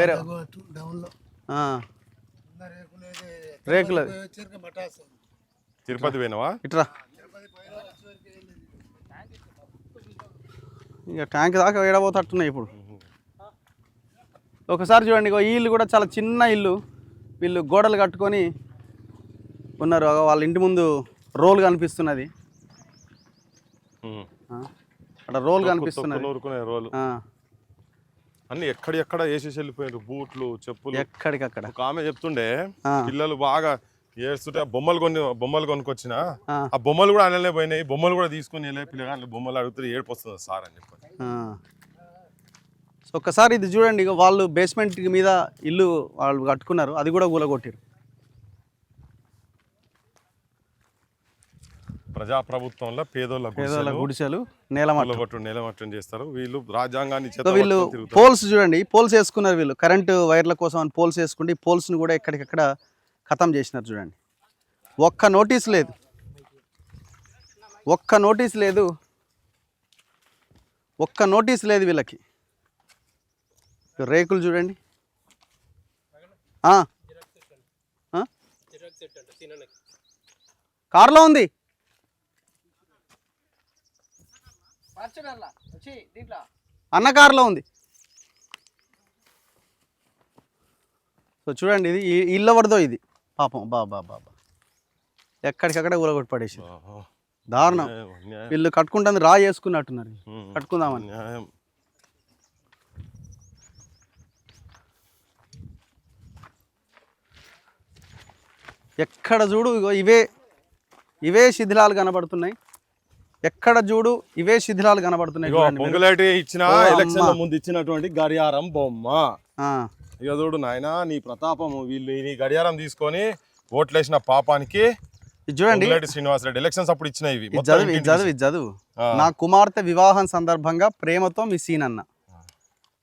వేరే రేకులు తిరుపతి పోయినావా? ఇట్రా ఇక ట్యాంక్ దాకా వేడబోతట్టున్నాయి ఇప్పుడు. ఒకసారి చూడండి, ఈ ఇల్లు కూడా చాలా చిన్న ఇల్లు. వీళ్ళు గోడలు కట్టుకొని ఉన్నారు. వాళ్ళ ఇంటి ముందు రోల్ కనిపిస్తున్నది, అక్కడ రోల్ కనిపిస్తున్నది. అన్ని ఎక్కడెక్కడ వేసేసి వెళ్ళిపోయారు, బూట్లు చెప్పులు ఎక్కడికక్కడ. ఒక ఆమె చెప్తుండే పిల్లలు బాగా ఏడుస్తుంటే బొమ్మలు కొనుక్కొచ్చిన ఆ బొమ్మలు కూడా అనలే పోయినాయి, బొమ్మలు కూడా తీసుకొని వెళ్ళే పిల్లగా బొమ్మలు అడుగుతారు, ఏడుపు వస్తుంది సార్ అని చెప్పి. ఒక్కసారి ఇది చూడండి, వాళ్ళు బేస్మెంట్ మీద ఇల్లు వాళ్ళు కట్టుకున్నారు, అది కూడా కూలగొట్టారు. ప్రజాప్రభుత్వంలో పేదోళ్ళ గుడిసెలు నేలమట్టం చేస్తారు వీళ్ళు. రాజ్యాంగాన్ని వీళ్ళు పోల్స్ చూడండి, పోల్స్ వేసుకున్నారు వీళ్ళు, కరెంటు వైర్ల కోసం అని పోల్స్ వేసుకుంటే పోల్స్ని కూడా ఎక్కడికక్కడ ఖతం చేసినారు. చూడండి, ఒక్క నోటీస్ లేదు, ఒక్క నోటీస్ లేదు వీళ్ళకి. రేకులు చూడండి, కార్లో ఉంది. అన్న కారులో ఉంది. సో చూడండి, ఇది ఇల్లు ఎవరిదో ఇది, పాపం బాబా ఎక్కడికక్కడ ఊరగొట్టి పడేసి. దారుణం. వీళ్ళు కట్టుకుంటుంది రా చేసుకున్నట్టున్నారు, కట్టుకుందామని. ఎక్కడ చూడు ఇవే శిథిలాలు కనబడుతున్నాయి, ఎక్కడ చూడు ఇవే శిథిలాలు కనబడుతున్నాయి. పొంగులేటి ఇచ్చిన ఎలక్షన్ ముందు ఇచ్చినటువంటి గడియారం బొమ్మ. ఇక చూడు నాయన నీ ప్రతాపము, వీళ్ళు నీ గడియారం తీసుకొని ఓట్లేసిన పాపానికి. చూడండి, శ్రీనివాసరెడ్డి ఎలక్షన్స్ అప్పుడు ఇచ్చిన ఇవి చదువు. నా కుమార్తె వివాహం సందర్భంగా ప్రేమతో మీ సీన్ అన్న.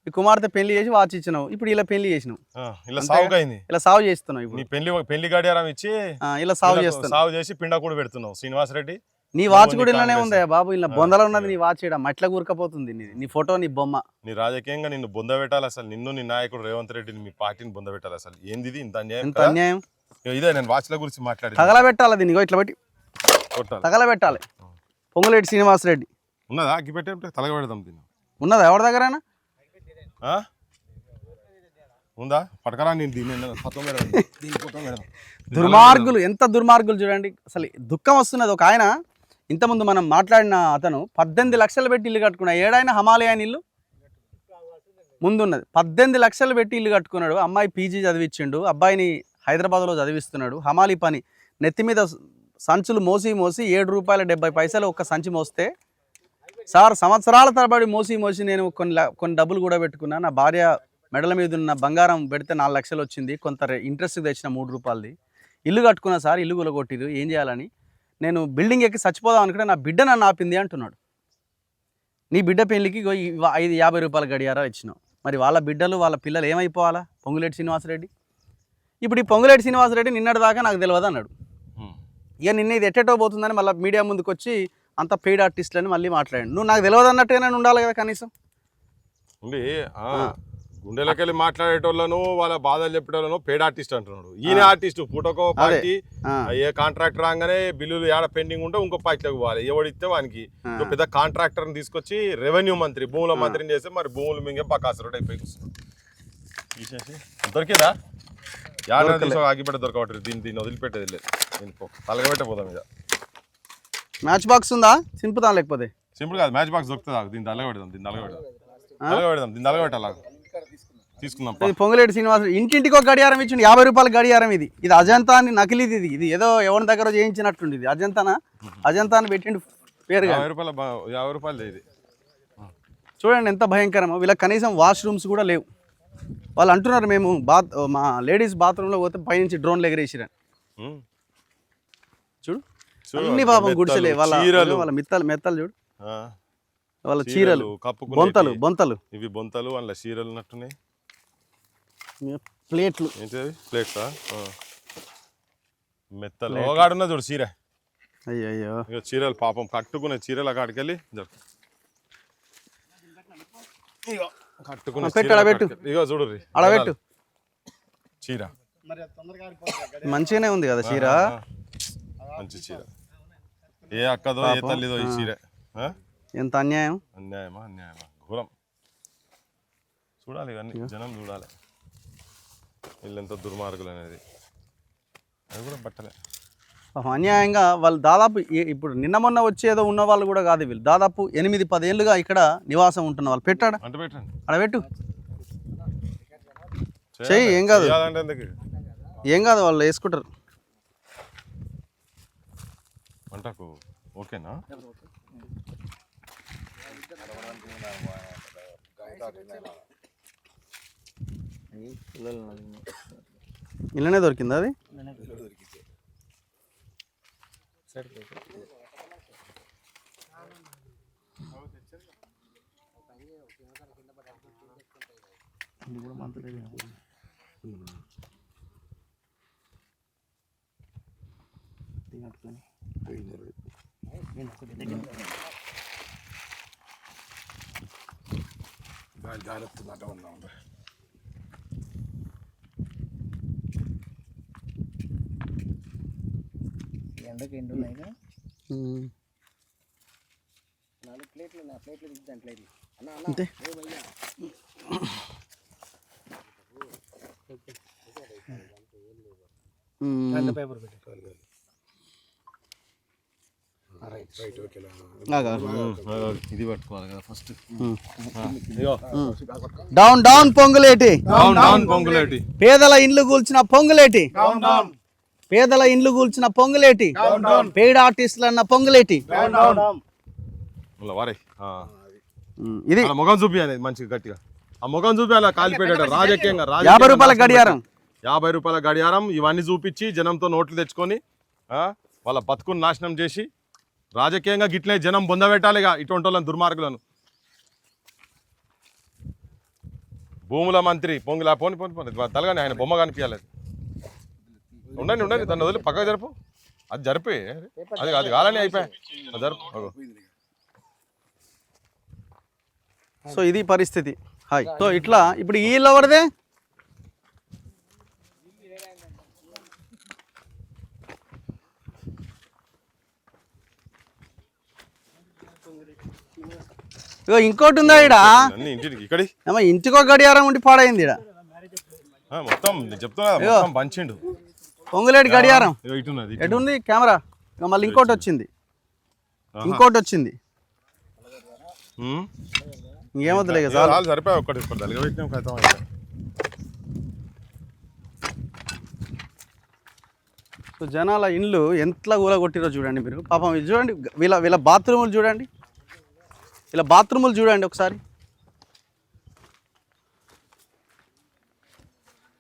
ఈ కుమార్తె పెళ్లి చేసి వాచ్ ఇచ్చినావు, ఇప్పుడు ఇలా పెళ్లి చేసినావు, ఇలా సాగు చేస్తున్నావు. ఇప్పుడు పెళ్లి గడియారం ఇచ్చి ఇలా సాగు చేసి పిండా కూడా పెడుతున్నావు శ్రీనివాసరెడ్డి. నీ వాచ్ కూడా ఇలానే ఉందా బాబు? ఇలా బొందలో ఉన్నది నీ వాచ్, మట్ల కూరకపోతుంది. నీ ఫోటో, నీ బొమ్మ. నీ రాజకీయంగా నిన్ను బొంద పెట్టాలి అసలు, నిన్ను నీ నాయకుడు రేవంత్ రెడ్డిని, మీ పార్టీని బొంద పెట్టాలి అసలు. ఏంది ఇంత అన్యాయం? ఇదే నేను వాచ్ల గురించి మాట్లాడి తగలబెట్టాలి దీన్ని, ఇట్లా పెట్టి తగలబెట్టాలి. పొంగులేటి శ్రీనివాసరెడ్డి ఉన్నదా? అగ్గి పెట్టే తగలబెడదాం దీన్ని. ఉన్నదా ఎవరి దగ్గరైనా? ఉందా? పడకరా నేను దుర్మార్గులు, ఎంత దుర్మార్గులు చూడండి. అసలు దుఃఖం వస్తున్నది. ఒక ఆయన ఇంతకుముందు మనం మాట్లాడిన అతను 18 లక్షలు పెట్టి ఇల్లు కట్టుకున్నాడు. ఏడైనా హమాలయాన్ ఇల్లు ముందున్నది. 18 లక్షలు పెట్టి ఇల్లు కట్టుకున్నాడు. అమ్మాయి పీజీ చదివించిండు, అబ్బాయిని హైదరాబాద్లో చదివిస్తున్నాడు. హమాలీ పని, నెత్తి మీద సంచులు మోసి 7 రూపాయల 70 పైసలు ఒక్క సంచి మోస్తే, సార్ సంవత్సరాల తరబడి మోసి నేను కొన్ని డబ్బులు కూడా పెట్టుకున్నా. నా భార్య మెడల మీద ఉన్న బంగారం పెడితే 4 లక్షలు వచ్చింది, కొంత ఇంట్రెస్ట్ తెచ్చిన 3 రూపాయలది. ఇల్లు కట్టుకున్నా సార్, ఇల్లు కూలగొట్టిరు, ఏం చేయాలని. నేను బిల్డింగ్ ఎక్కి చచ్చిపోదాం అనుకుంటే నా బిడ్డ నన్ను ఆపింది అంటున్నాడు. నీ బిడ్డ పెళ్లికి 50 రూపాయల గడియారాలు ఇచ్చినావు. మరి వాళ్ళ బిడ్డలు వాళ్ళ పిల్లలు ఏమైపోవాలా? పొంగులేటి శ్రీనివాసరెడ్డి. ఇప్పుడు ఈ పొంగులేటి శ్రీనివాసరెడ్డి నిన్నటి దాకా నాకు తెలియదు అన్నాడు. ఇక నిన్న ఇది ఎట్టెటో పోతుందని మళ్ళీ మీడియా ముందుకు వచ్చి అంత పెయిడ్ ఆర్టిస్టులని మళ్ళీ మాట్లాడండి. నువ్వు నాకు తెలియదు అన్నట్టుగానే ఉండాలి కదా కనీసం. గుండెలకెళ్ళి మాట్లాడేటోళ్ళను, వాళ్ళ బాధలు చెప్పేటోళ్ళను పెయిడ్ ఆర్టిస్ట్ అంటున్నాడు. ఈయన ఆర్టిస్ట్ ఫోటోకో పార్టీ, ఏ కాంట్రాక్టర్ రాగానే బిల్లులు ఏడ పెండింగ్ ఉంటే ఇంకో పార్టీలకు పోవాలి. ఎవడిస్తే వానికి పెద్ద కాంట్రాక్టర్ని తీసుకొచ్చి రెవెన్యూ మంత్రి, భూముల మంత్రిని చేస్తే మరి భూములు మింగే బకాసురుడు అయిపోయి దొరికిందా? ఆగిపెట్ట దొరకబట్టి దీన్ని వదిలిపెట్టేది లేదు. తలగబెట్టపోదాం మీద. మ్యాచ్ బాక్స్ ఉందా? సింపుల్ లేకపోతే సింపుల్ కాదు, మ్యాచ్ బాక్స్ దొరుకుతుంది. దీన్ని తలగబెట్టాలి. తీసుకుందాం. పొంగులేటి శ్రీనివాస ఇంటింటికి ఒక గడియారం ఇచ్చిండు, 50 రూపాయల గడియారం. ఇది అజంతా అని నకిలీది. ఇది ఏదో ఎవరి దగ్గర చేయించినట్టుండి. ఇది అజంతా అని పెట్టిండు పేరుగా. 50 రూపాయలు ఇది. చూడండి ఎంత భయంకరమో. వీళ్ళకి కనీసం వాష్రూమ్స్ కూడా లేవు. వాళ్ళు అంటున్నారు మేము మా లేడీస్ బాత్రూంలో పోతే పైనుంచి డ్రోన్లు ఎగరేసిరని. చూడు అన్ని పాపం గుడిసెలే. వాళ్ళ మెత్తలు చూడు, వాళ్ళ చీరలు, బొంతలు ఇవి బొంతలు, వాళ్ళ చీరలు ఉన్నట్టున్నాయి. ప్లేట్లు, ప్లేట్సా? మెత్తలు ఓగాడున్నా చూడు చీర. అయ్యో చీరలు పాపం కట్టుకునే చీరలు కాడికెళ్ళి కట్టుకున్న పెట్టు, చీర ఆడ పెట్టు. ఇగో చూడు అడబెట్టు. చీర మంచిగానే ఉంది కదా చీర. మంచి చీర. ఏ అక్కదో ఏ తల్లిదో ఈ చీర. ఎంత అన్యాయం. అన్యాయమా ఘోరం. చూడాలి ఇవన్నీ జనం చూడాలి వీళ్ళెంత దుర్మార్గులు అనేది. అది కూడా బట్టలే అన్యాయంగా వాళ్ళు దాదాపు ఇప్పుడు నిన్న మొన్న వచ్చేదో ఉన్న వాళ్ళు కూడా కాదు వీళ్ళు. దాదాపు 8-10 ఏళ్ళుగా ఇక్కడ నివాసం ఉంటున్న వాళ్ళు. పెట్టాడా అంటే పెట్టండి, అడబెట్టు. చెయ్యి, ఏం కాదు, ఏం కాదు, వాళ్ళు వేసుకుంటారు. వంటకు ఓకేనా? ఇలానే దొరికిందా అది? ఎండకి ఎండు ఉన్నాయి కదా. 4 ప్లేట్లు నా ప్లేట్లు దాంట్లో అంతే. పేపర్ పెట్టి ఇది పట్టుకోవాలి కదా first. Down down Ponguleti. Ponguleti. పేదల ఇండ్లు కూల్చిన పొంగులేటి. పేదల ఇండ్లు కూల్చిన పొంగులేటి. పెయిడ్ ఆర్టిస్టులు అన్న పొంగులేటి. ఇది ముఖం చూపించాలి మంచిగా గట్టిగా. ఆ ముఖం చూపించాలి కాలిపోయాడు రాజకీయంగా. 50 రూపాయల గడియారం. 50 రూపాయల గడియారం ఇవన్నీ చూపించి జనంతో నోట్లు తెచ్చుకొని వాళ్ళ బతుకుని నాశనం చేసి రాజకీయంగా గిట్లే జనం బొందబెట్టాలిగా ఇటువంటి వాళ్ళని దుర్మార్గులను. భూముల మంత్రి పొంగిలా పోని తలగాని ఆయన బొమ్మ కనిపించాలి. ఉండండి దాన్ని వదిలి పక్కకు జరుపు. అది జరిపి అది కాలని అయిపోయాయి జరుపు. సో ఇది పరిస్థితి. హాయ్. సో ఇట్లా ఇప్పుడు ఈ ఇల్లు ఎవరిదే? ఇగో ఇంకోటి ఉందా ఈడ? ఇక్కడ ఇంటికో గడియారం ఉండి పాడైంది ఈడ మొత్తం. చెప్తున్నా పంచిండు పొంగులేటి గడియారం. ఇటున్నది ఎటు ఉంది కెమెరా? మళ్ళీ ఇంకోటి వచ్చింది. ఇంకేమవుతుంది సరిపోయి ఒక్కటి సో జనాల ఇండ్లు ఎంత కూలగొట్టిరో చూడండి మీరు. పాపం ఇది చూడండి, వీళ్ళ బాత్రూములు చూడండి, వీళ్ళ బాత్రూములు చూడండి ఒకసారి.